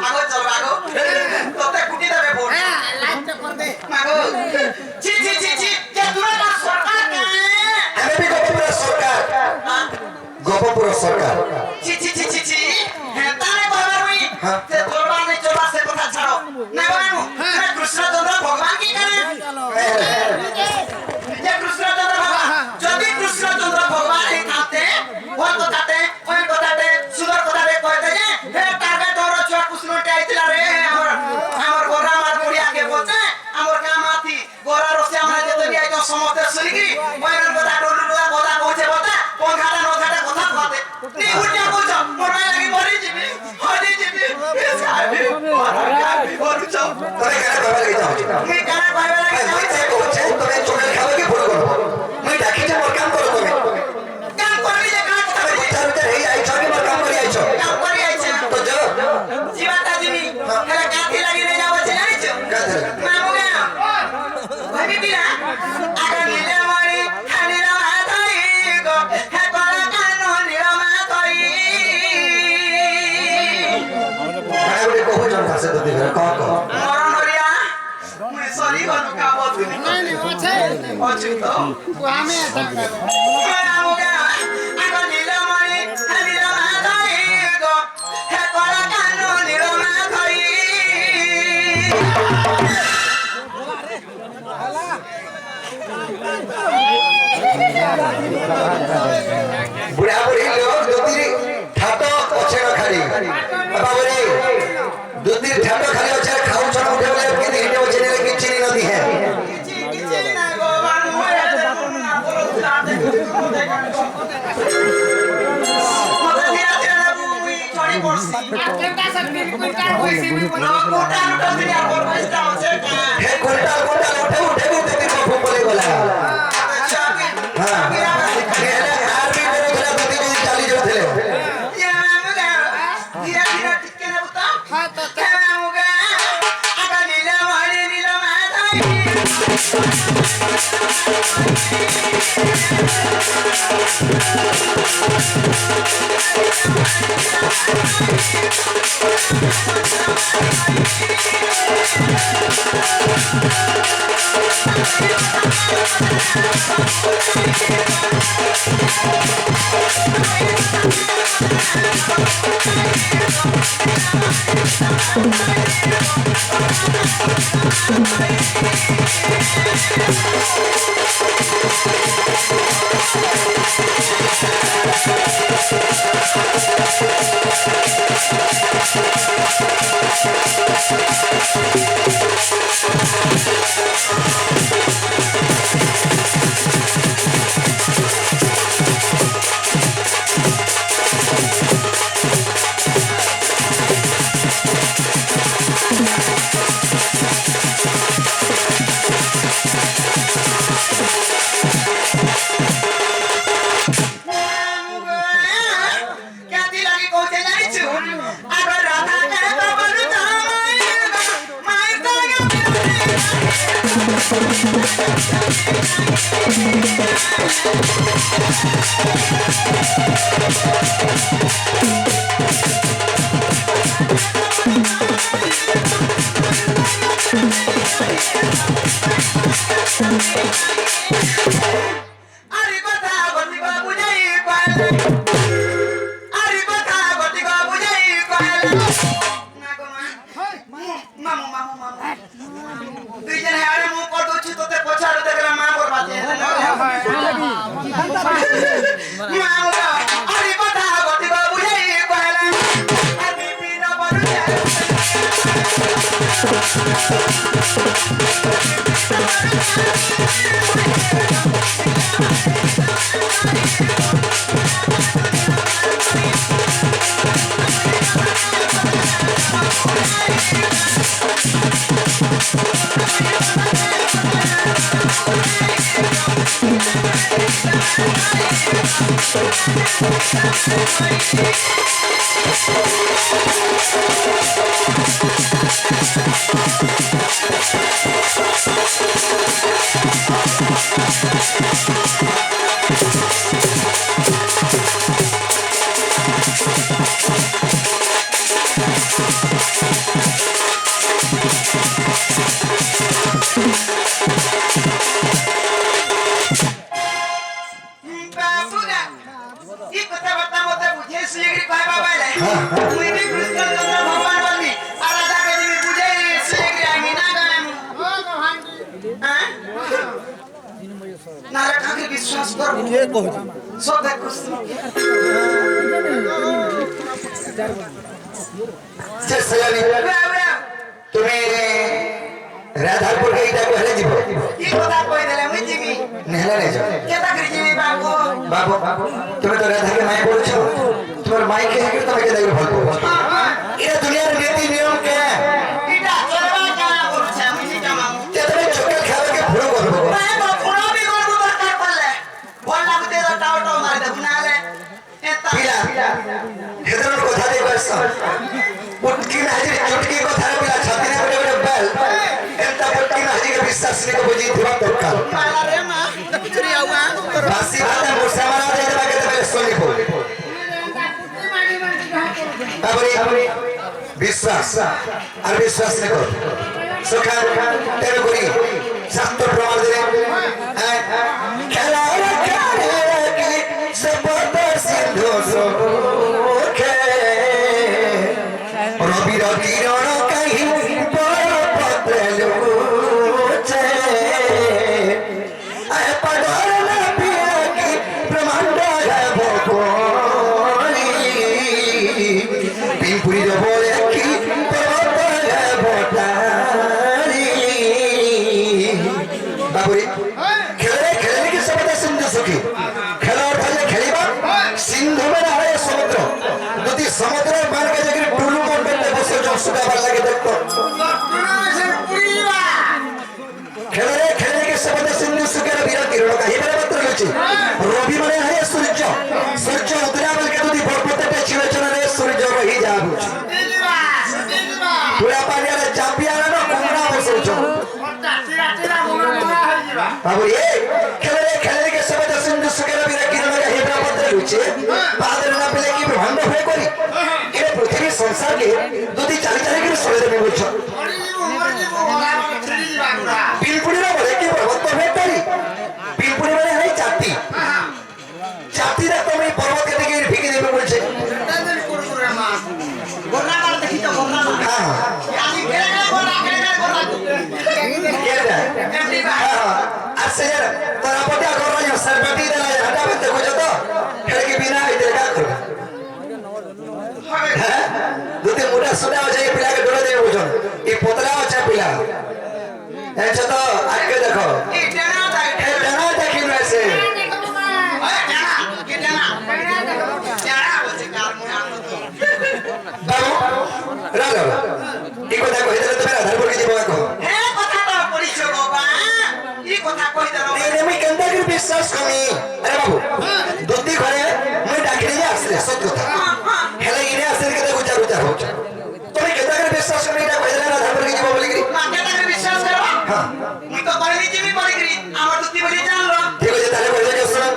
আগো চল আগো তোতে কুটি দেবে বোন লাইট কর দে আগো ছি ছি ছি ছি কে তোরা না সরকার কে আমি বি গোপপুর সরকার গোপপুর সরকার ছি ছি ছি ছি ছি হ্যাঁ তারে বাবা রুই তে তোরবা নে চোরা সে কথা ছাড়ো না বাবু কৃষ্ণচন্দ্র ভগবান কি করে যে কৃষ্ণচন্দ্র ভগবান যদি কৃষ্ণচন্দ্র ভগবান এই থাকতে ওই কথাতে সুন্দর কথাতে কইতে যে হে টার্গেট তোর চোরা কৃষ্ণতে আইতিলা রে আমার গোরা আমার বুড়িয়া কে বলতে আমার কামাতি গোরা রসে আমরা যেতে নিয়ে আইতো সমস্ত শুনিকি ওইরকম কথা টলুয়া কথা কইছে বলতে কোন ঘাটা ন ঘাটা কথা কইতে নি উল্টা কইছ মোর মাই লাগি মরি যাবি হরি যাবি সাহেব মরুছ তোরে কেন ভাবে লাগি যাও মি কেন ভাবে লাগি যাও কইছে তোরে চোখের খাবে কি ভুল করব মুই ডাকিছে মোর কাম করো তুমি কাম করবি যে কাম কথা ভিতর এই আইছো কি মোর কাম করি আইছো কাম করি আইছে তো যাও জীবাটা দিবি হেলা কাঠি লাগি রে যাও আছে জানিছো মামু গা ভাবি দিলা আগা নিলে মরি খালি রমা ধই গো হে কলা কানো নিরমা ধই খাইবি কহু জন ভাষা তো দিবে কহ কহ মরণ হরিয়া মুই সরি গনু কা বতুনি নাই নাই আছে অচু তো আমি এটা মামু গা আগা নিলে মরি খালি রমা ধই গো হে কলা কানো নিরমা ধই বুড়া বুড়ি লোক দুধি ঠাটো আছে না খালি বাবারে দুধি ঠাটো খালি আছে খাউছ না উঠে বলে কি দিনে আছে নে কি চিনি নদী है কেটা সব কুইটা হইছে हे कोलटा कोलटा उठे उठे उठे के बाबू बोले बोला हां मेरे आर्मी मेरे घर दुधि जी चाली जो थे हां तो নারে কাকে বিশ্বাস করব সব খুশি সয়ানি তুমি রাধারপুর কে এটা কহে দিব কি কথা কই দেলে মুই জিমি নেহলা নে যাও কেতা করি জিমি বাবু বাবু তুমি তো রাধাকে মাই বলছো তোমার মাইকে হেকে তোমাকে দেখে ভালো এটা দুনিয়ার নীতি নিয়ম কে এটা চলবা কেনা করছে আমি এটা মামু তে তুমি চোখের খেলাকে ভুলো করবো নাই গো পুরো বি করব দরকার পড়লে ভাল লাগতে টাও টাও মারি দেব নালে এতা পিলা হেদর কথা দিয়ে বসছ পুটকি নাজি চুটকি কথা পিলা ছাতি না বড় বড় বেল এত পুটকি নাজি কে বিশ্বাস নি কো বুঝি দিবা দরকার মালা রে মা চুরি আউয়া বাসি ভাতে মুসা মারা দে দেবা কে দেবে শুনিব তারপরে বিশ্বাস আর বিশ্বাস নে কর সখা তেরে করি শাস্ত্র প্রমাণ দিলে খেলা রে সবত সিন্ধু সুখে রবির কিরণ কাহি বড় পত্রলুচে আয় পড়র না পিয়া কি ব্রহ্মাণ্ড ভগবানি পিপুরির বলে কি পর্বত ভটারি বাবুরি খেলে খেলে কি সবত সিন্ধু সুখী খেলা অর্থ যে খেলিবা সিন্ধু মানে হয় সমুদ্র যদি সমুদ্রের মার্গে যে টুলু মন্ডলে বসে জসুকা ভাল লাগে দেখতো খেলে খেলে কি সবত সিন্ধু সুখের বীর কিরণ কাহিবার মাত্র রয়েছে রবি মানে হয় সূর্য সূর্য উদয় বলকে যদি পর্বততে চিরচরণে সূর্য রহি যাবো পুরা পানিয়ারে চাপিয়ারে না কুমড়া বসেছ বাবু এ খেলে খেলে কে সবত সিন্ধু সুখের বীর কিরণ কাহিবার মাত্র রয়েছে বাদর না পেলে কি ব্রহ্মাণ্ড হয়ে করি এ পৃথিবী সংসারকে যদি চালি চালি করে সরে দেবে বুঝছ পিলপুড়িরা বলে কি পর্বত হয়ে করি পিলপুড়ি মানে হয় চারটি চারটিরা তুমি পর্বতকে থেকে ঢেকে দেবে বলছে গোনা মার দেখি তো গোনা মার হ্যাঁ আমি গেলে গোনা কে দেয় এমনি বা আর সে তোরা পটে করো না সরপটি দেলা হাটা বেতে বুঝো তো খেলে কি বিনা হইতে কা করবে হ্যাঁ দুতে মোটা সোনা আছে এই পিলাকে ডরে দেবে বুঝো এই পতলা আছে পিলা এসে তো আগে দেখো কি জানা তাই এ জানা দেখি রয়েছে জানা কি জানা জানা বলছে কার মনে আনন্দ বাবু রালো এই কথা কই দিলে তুমি রাধারপুর কে যাবো কো হে কথা তো পড়িছো বাবা কি কথা কই দাও আমি কেনটা কি বিশ্বাস কমি আরে বাবু দুটি ঘরে মই ডাকিলে যে আসলে সত্য কথা হেলে ইনে আসলে কেতে গুজা গুজা হচ্ছে তুমি কেনটা কি বিশ্বাস কমি এটা কই দিলে রাধারপুর কে যাবো বলি মাকে তাকে বিশ্বাস করো হ্যাঁ মুই তো কইনি জিমি বলি করি আমার দুটি বলি জানলো ঠিক আছে তাহলে কই দিলে শুনুন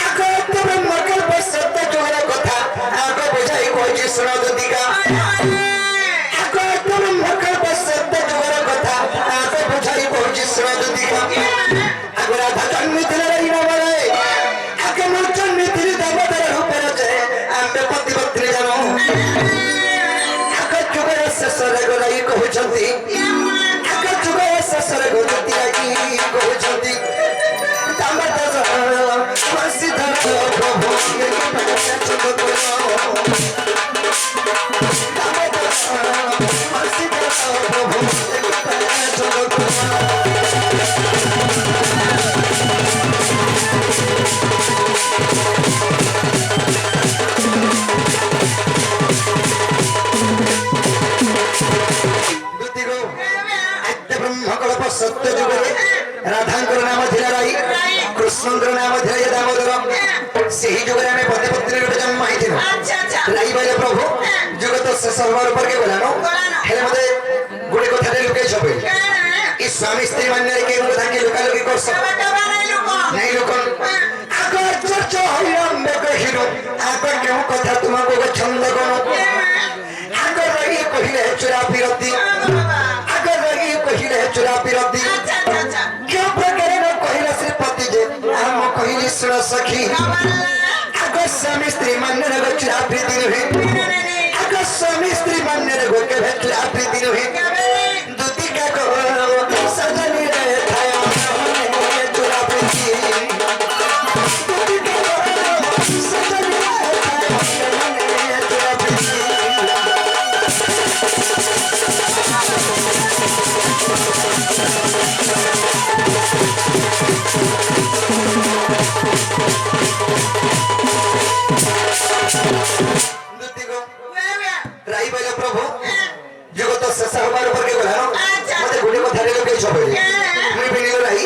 আগো তুমি মকল বসতে জোড়া কথা আগো বুঝাই কইছি শুনো দুদিকা আগো তুমি মকল বসতে জোড়া কথা আগো বুঝাই কইছি শুনো দুদিকা আগো রাধা জন্মিতিলে রে না বলে আগে মোর জন্মিতিলে দামোদর রূপে আছে আমবে পতিপত্নী জানো আগো যুগের শেষরে গলাই কহুଛନ୍ତି আগো যুগের শেষরে গলাই কহুଛନ୍ତି দামোদর বংশীধর প্রভু দামোদর বংশীধর প্রভু সত্য যুগে রাধাঙ্কর নাম ଥିଲା রাই কৃষ্ণঙ্কর নাম ଥିଲା দামোদর ସେହି ଯୁଗରେ ଆମେ ପତିପତ୍ନୀ ରୂପେ ଜନ୍ମ ହେଇଥିଲୁ আচ্ছা আচ্ছা ରାଇ କହିଲେ ପ୍ରଭୁ ଯୁଗ ତ ଶେଷ ହବାର ଉପରକେ ଗଲାନ ହେଲେ ମତେ ଗୋଟେ କଥାଟେ ଲୁକେଇଛ ବୋଲି এই স্বামী স্ত্রী মান্যরে কেউ তাকে লুকালুকি করছ নাই লোক আগ চর্চ হইরম্বে কহিল আগ কেউ কথা তোমাকে ছন্দ কোন আগ রহি কহিলে চুরা বিরতি আগ রহি কহিলে চুরা বিরতি কেউ প্রকারে কহিল শ্রীপতি যে আম কহিলি শুণ সখী আগ স্বামী স্ত্রী মান্যরে চুরা প্রীতি নহে আগ স্বামী স্ত্রী মান্যরে কেবে চুরা প্রীতি নহে দুটি কাক সজনী রে থায় চুরা প্রীতি রাই বলে প্রভু জগত শেষ হবার উপর কে বলানো মতে গুড়ে কথা রে লোকে ছবে মুই বিনিল রাই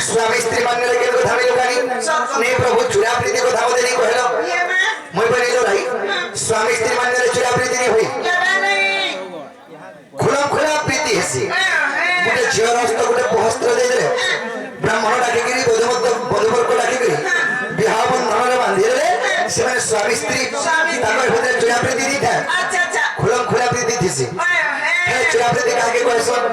স্বামী স্ত্রী মানে কে কথা রে লোকানি নে প্রভু চুরা প্রীতি কথা মতে নি কহিল মুই বিনিল রাই স্বামী স্ত্রী মানে চুরা প্রীতি নি হই খুলা খুলা প্রীতি হেসি গোটে ঝিওর হস্ত গোটে বস্ত্র দেই দেলে ব্রাহ্মণ ডাকিকি বধুবর্গ ডাকিকি বিবাহ বন্ধନରେ বান্ধি দেলে ସେମାନେ ସ୍ୱାମୀ ସ୍ତ୍ରୀ ତାଙ୍କର ଭିତରେ ଚୁରା ପ୍ରୀତି ଦେଇଥାଏ ଖୁଲମ ଖୁଲା ପ୍ରୀତି ଥିସି ହେଲେ ଚୁରା ପ୍ରୀତି କାହାକେ କହିସନ୍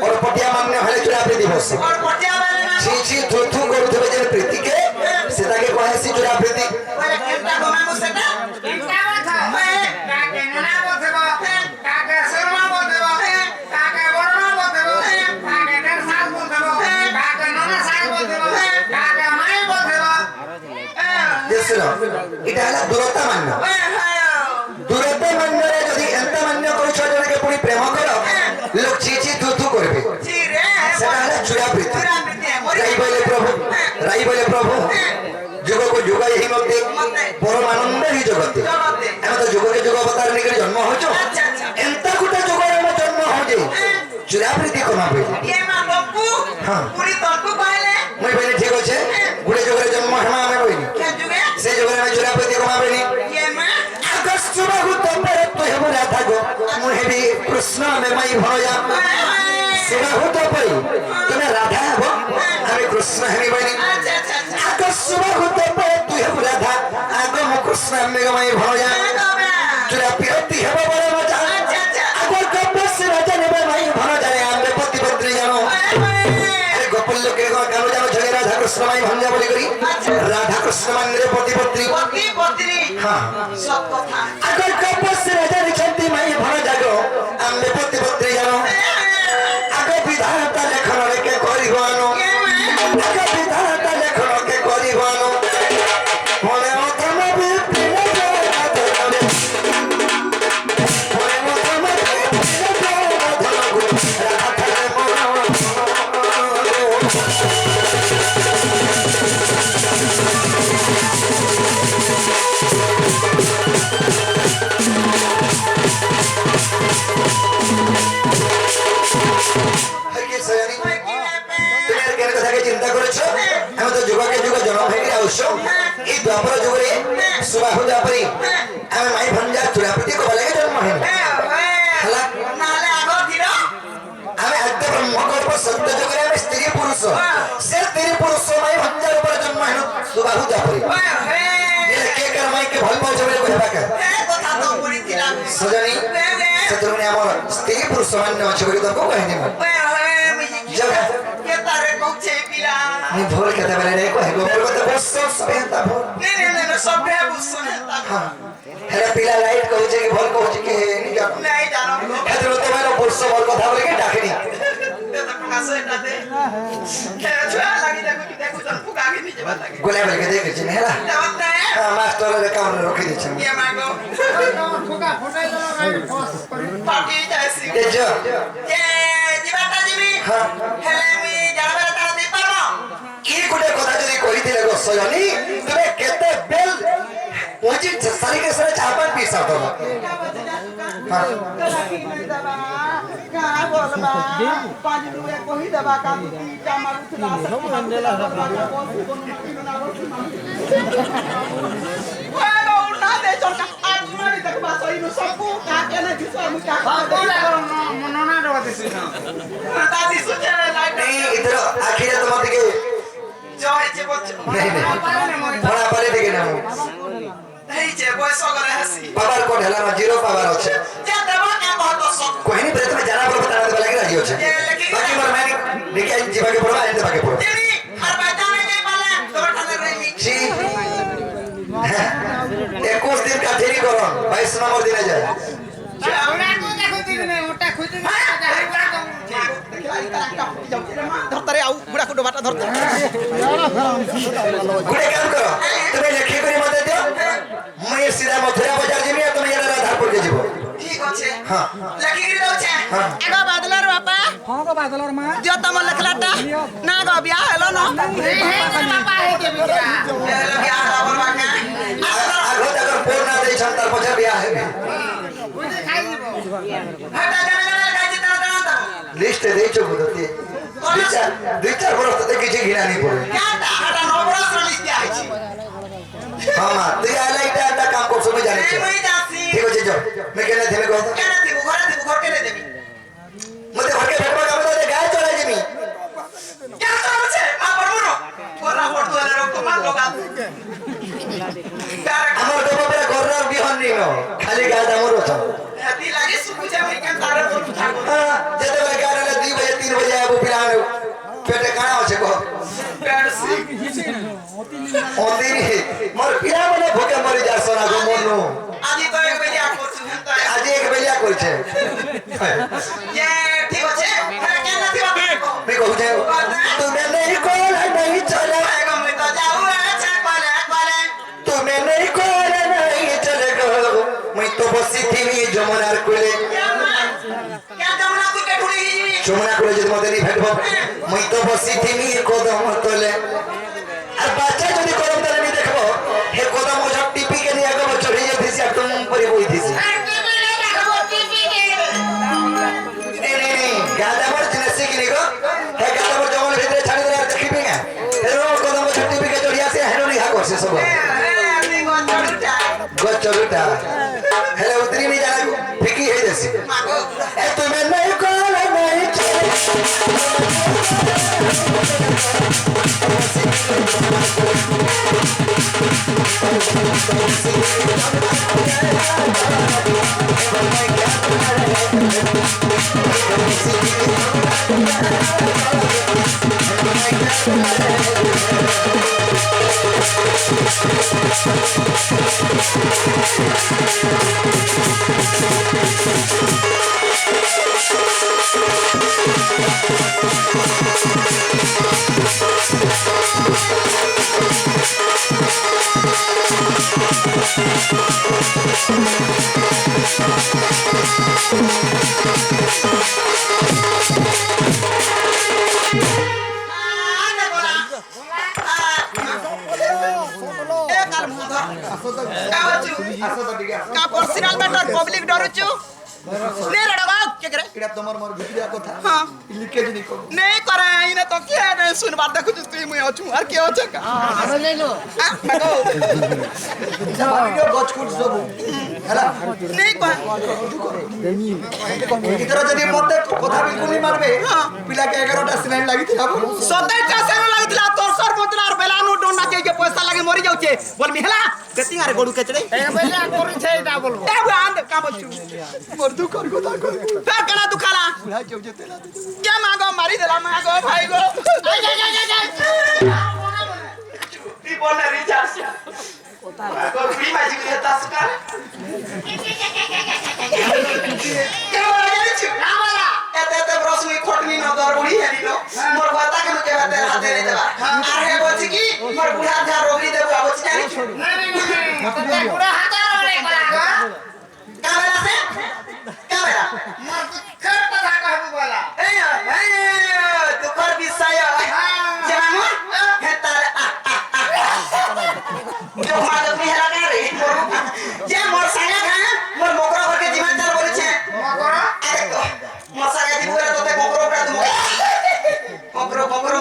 ଅରପଟିଆ ମାନେ ହେଲେ ଚୁରା ପ୍ରୀତି ବସେ ଛି ଛି ଥୁ ଥୁ କରୁଥିବେ ଯେ ପ୍ରୀତିକେ ସେଟାକେ କହେସି ଚୁରା ପ୍ରୀତି এটা হলো দূরতা মান্য দূরতা মান্যরে যদি এত মান্য করছ জনকে পুনি প্রেম কর লোক ছি ছি থু থু করবে সেটা হলো চুরা প্রীতি রাই বলে প্রভু যুগକୁ ଯୁଗ ଏହି ମତେ ପରମାନନ୍ଦ ହିଁ ଜଗତେ ଆମେ ତ ଯୁଗକେ ଯୁଗ ଅବତାର ନେଇକରି ଜନ୍ମ ହଉଛୁ ଏନ୍ତା ଗୋଟେ ଯୁଗରେ ଆମେ ଜନ୍ମ ହଉଛେ ଚୁରା ପ୍ରୀତି କମା ପଇଲେ ମୁଇଁ କହିଲି ଠିକ ଅଛେ ଗୋଟେ ଯୁଗରେ ଜନ୍ମ ହେମା ଆମେ କହିନି ସେ ଯୁଗରେ ଆମେ ଚୁରା ପ୍ରୀତି କମା ପଇନି ଆକସ୍ମାକୁ ତପରେ ତୁ ହେବୁ ରାଧା ଗো ମୁଁ ହେବି କୃଷ୍ଣ ଆମେ ମାଇ ଭଣଜା ସୁବାହୁ ତପରେ ତମେ ରାଧା ହେବ ଆମେ କୃଷ୍ଣ ହେବି କହିନି ଆକସ୍ମାକୁ ତପରେ ତୁ ହେବୁ ରାଧା ଆଗ ମୁଁ କୃଷ୍ଣ ଆମେ ମାଇ ଭଣଜା ଚୁରା ପ୍ରୀତି ହେବ ବଡ଼ ମଜା ଆଗ କପସ ରାଜା ନେବେ ମାଇ ଭଣଜାରେ ଆମେ ପତି ପତ୍ରୀ ଜାଣୁ গোপন লোকে কারো জানো ঝগে রাধা কৃষ্ণ মাই ভঞ্জা বলি করি রাধা কৃষ্ণ মানরে পতি পত্নী হ্যাঁ সব কথা আগর কপস রাজা রিছন্তি মাই ভণ জাগো আমে পতি পত্নী জানো আগ বিধাতা লেখন কে করিবানো আগ বিধাতা লেখন কে করিবানো মনে অথম বিপ্রিয় রাধা মনে অথম বিপ্রিয় চিন্তা করেছ আমি তো যুগকে যুগ জন্ম হয়ে আস এই দ্বাপর যুগরে সুবাহু দ্বাপরে আমি মাই ভঞ্জা চূড়া প্রতি কবা লাগে জন্ম হয়ে আমি আদ্য ব্রহ্মকল্প সত্য যুগরে আমি স্ত্রী পুরুষ সে স্ত্রী পুরুষ মাই ভঞ্জার উপরে জন্ম হেন সুবাহু দ্বাপরে কে কার মাইকে ভাল পাউছ বলে কইবা কে সজনী সেতরুনি আমার স্ত্রী পুরুষ মানে আছে বলে তো কইনি আমি ভুল খেতে পারি নাই কই গোবর কথা বসছো সবে তা ভুল সবে বুঝছো হেরা পিলা লাইট কইছে কি ভুল কইছে কি নি জানো নাই জানো হেতর তো মানে বসছো ভুল কথা বলে কি ডাকেনি গোলা বলে কে দেখেছি হেরা মাস্টার রে কামরে রখি দিছেন পার্টি যাইছি এজো জিবাটা জিবি হেলে আমি জানবার তার দি পারবো কি গুটে কথা যদি কইতিলে গো সজনী তুমি কেতে বেল ওজি সারিকে সারে চাপান পিসা তো इधर आखिर तुम्हारे के नहीं बड़ा पाले देखे ना पावर कोड हला ना जीरो पावर होचे कोई नहीं पहले तुम्हें जाना पड़ो बताना तो लगे राजी होचे बाकी बार मैं निकाल जीवा के पड़ो आने बाकी पड़ो जी 21 दिन का देरी करो 22 नंबर दिन जाए ধরতারে আউ গুড়া কুড়ো বাটা ধরতে গুড়ে কাম করো তুমি লেখি করি মতে দিও মই সিধা মথুরা বাজার জিমি তুমি এরা রাধাপুর কে যাব ঠিক আছে হ্যাঁ লেখি করে দউছে एगो बादलर बापा हां गो बादलर मां जो तम लखलाटा ना गो बियाह हेलो न बापा है के बियाह हेलो क्या खबर बाके आगो अगर पोर ना दे छन तार पछा बियाह है हटा जाने खाई तना लिस्ट दे छो बुदते दुई चार बरस तक किछि घिना नहीं पड़े क्या हटा 9 बरस लिस्ट दिया है हां मां तू आला इटा काम को समय जाने छे मैं जासी ठीक हो जो मैं कहना थे मैं कहता केना थी घर के ले देबी मते घर के भेटवा काम दे गाय चला जेमी क्या काम छे मां परमुनो बोला वोट तो रोक तो मान लोग हमर देबो पे घरर बिहन नी नो खाली गाय हमर छ हाथी लागे सुकुजा में के तारे तो उठा जते बेले गाय रे 2 बजे 3 बजे आबो पिलान पेटे काना होछे को पेड़ सी ओंदी मोर पिला बने भूखे मरि जा सोना गो मोनु आदि तो एक बजे आपको सुनता है आज एक बेलिया कोइ छे ये ठीक होछे अरे केना थी बाप को मैं कहू छे तुम्हें नहीं कोल नहीं चले आएगा मैं तो जाऊं अच्छा पाले तुम्हें नहीं कोल नहीं चले गो मैं तो बसी थी जमुनार कोले क्या जमुना को के ठुड़ी ही जमुना कोले जद मते नहीं भेटबो मैं तो बसी थी कदम तले আর বাচ্চা যদি কদম তলে নি দেখবো হে কদম ওঝা টিপি কে নিয়ে গো চড়ে যে দিছি একদম পরে বই দিছি গাদা মর জিনিস কি নিগো হে গাদা মর জঙ্গল ভিতরে ছাড়ি দিলে আর দেখিবি না এরো কদম ওঝা টিপি কে চড়ি আসে হেনো রিহা করছে সব आदि को चढ़ता গচরুটা হেলে উতরি নি জানা ফিকি হই যাসি मागो এ তুমি নাই কোল নাই চলে आने बोला ए काल मुंह का बच्चू का पर्सनल मैटर पब्लिक डरुचु ने रडवा के करे एटा तमर मोर भितरिया कथा हां लिकेज नहीं को नहीं करे इने तो क्या नहीं सुनबार देखु तू मुई अछु और के होछ का हम ले लो मको वीडियो गच कुट सब हला नहीं कह इधर जदी मते कथा बिल्कुल नहीं मारबे पिला के 11टा सिनाइन लागी थी अब 27टा सेल लागतला तोर सर मोतला और बेलानु डोना के पैसा लागे मरि जाउचे बोल मिहला गति आरे गोडू केचड़े ए पहले करू छे एटा बोलबो ए आंद का बच्चू मोर दु कर को ता कर फिर कना दुखाला बुढ़ा चौ जे तेला क्या मांगो मारी देला मांगो भाई गो ती बोल ना रिचार्ज को फ्री मैजिक ले तासका क्या बोला जाने छु ना बोला एते ब्रश में खोटनी न दर बुढ़ी है लो मोर बाता के के बाते हाथ दे देबा अरे बोची की मोर बुढ़ा था रोगी देबो अब जाने छु नहीं पूरा हाथ रे बोला कैमरा से कैमरा खर पता कहबो बोला ए दुखर विषय जानो हे तार जो मागत में हला रे जे मोर